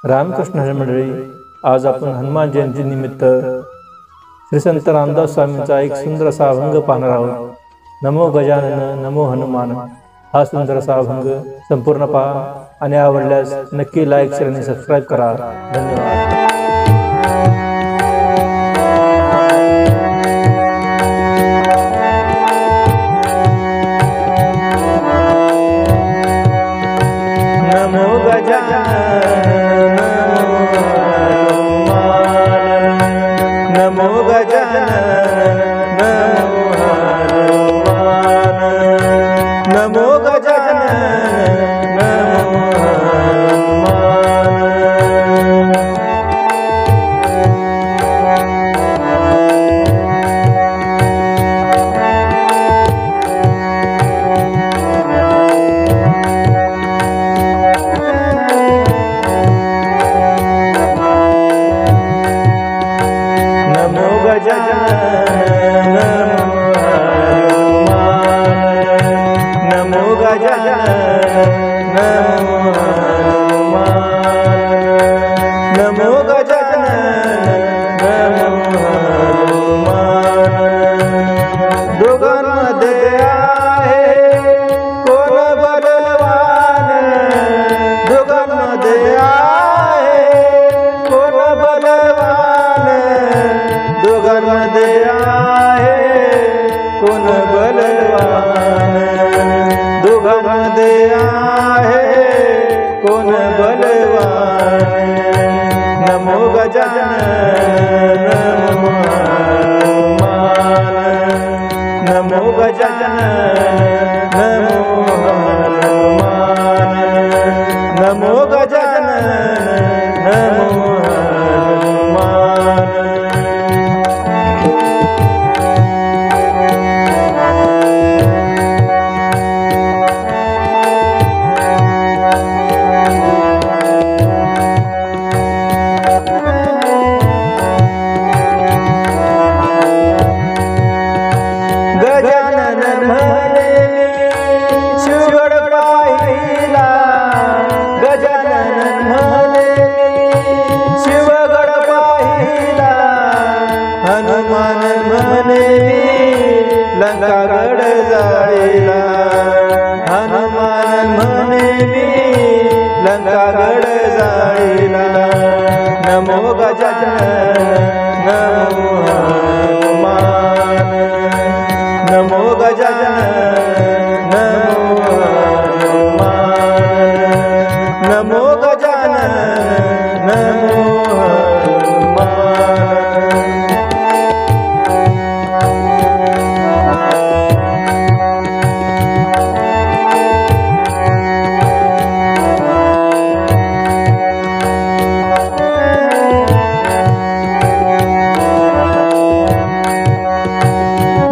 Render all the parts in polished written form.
रामकृष्ण हरी मंडळी, आज आपण हनुमान जयंती निमित्त श्री संत रामदास स्वामींचा एक सुंदर असा अभंग पाहणार आहोत. नमो गजानन नमो हनुमान. हा सुंदर असा अभंग संपूर्ण पहा आणि आवडल्यास नक्की लाईक शेअर आणि सबस्क्राईब करा. धन्यवाद. नमो गजानन नमो गजानन नमो गजानन नमो गजानन नमो गजानन दोघांमध्ये आहे कोण बलवान, दोघांमध्ये आहे कोण बलवान, दोघांमध्ये आहे कोण बलवान, दोघांमध्ये आहे कोण बलवान. नमो गजानन नमो गजानन नमो गजानन नमो गजानन म्हणे शिवगड पाहिला, गजानन म्हणे शिवगड पाहिला, हनुमान म्हणे लंकागड जाळीला, हनुमान म्हणे लंकागड जाळीला. नमो गजानन नमो हनुमान नमो गजानन नमो हनुमान नमो गजानन नमो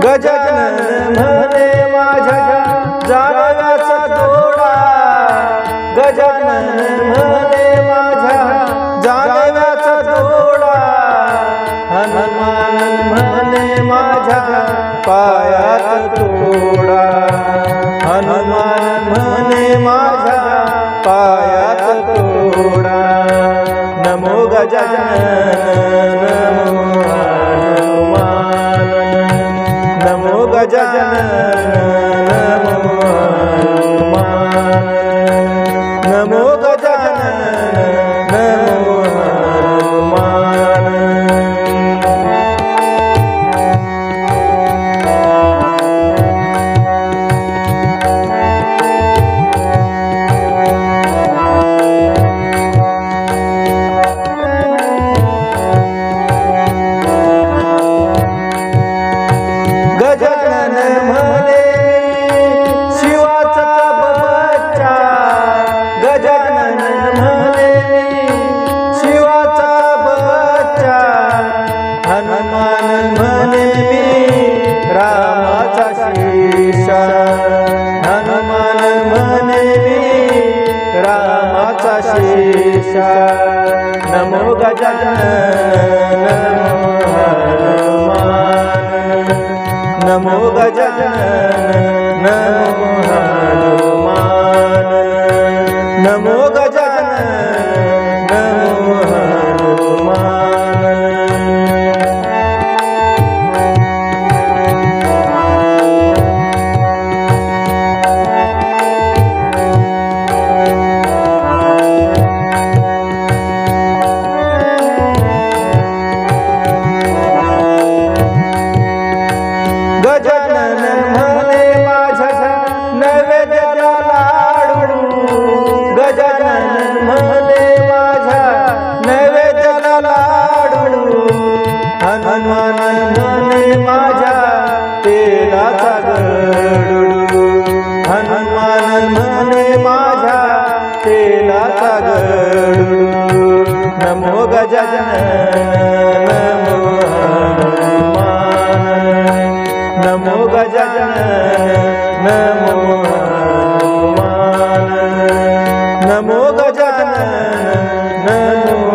गजानन म्हणे माझ्या जाळव्याचा तोडा, गजानन म्हणे माझ्या जाळव्याचा तोडा, हनुमान म्हणे माझ्या पायात तोडा, हनुमान म्हणे माझ्या पायात तोडा. नमो गजानन नमो गजानन नमो गजानन नमो हनुमान. गजानन म्हणे शिवाचा बच्चा, गजानन म्हणे शिवाचा बच्चा, हनुमान म्हणे रामाचा शिष्या, हनुमान म्हणे रामाचा शिष्या. नमो गजानन नमो गजानन नमो हनुमान नमो गजानन नमो नमो गजानन नमो गजानन नमो हनुमान नमो गजानन नमो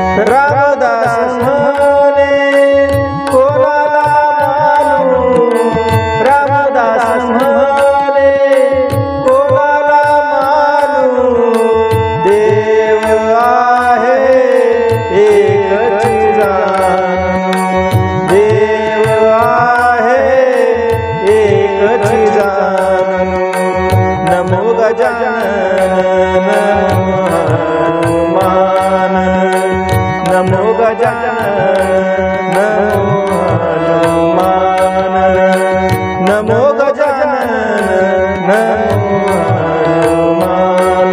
रामदास म्हणे कोणाला मानू रामदास म्हणे कोणाला मानू देव आहे एकच जाणू देव आहे एकच जाणू नमो गजानन हनुमान नमो गजानन नमो हनुमान नमो गजानन नमो हनुमान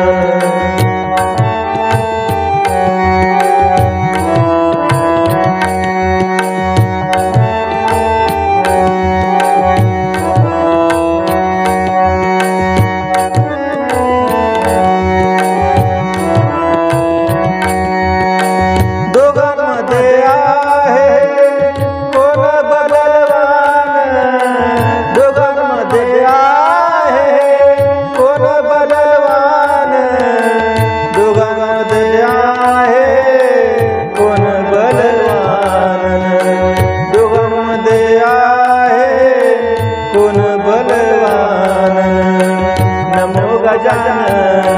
दोघांमध्ये आहे कोण बलवान दोघांमध्ये आहे कोण बलवान दोघांमध्ये आहे कोण बलवान दोघांमध्ये आहे कोण बलवान नमो गजानन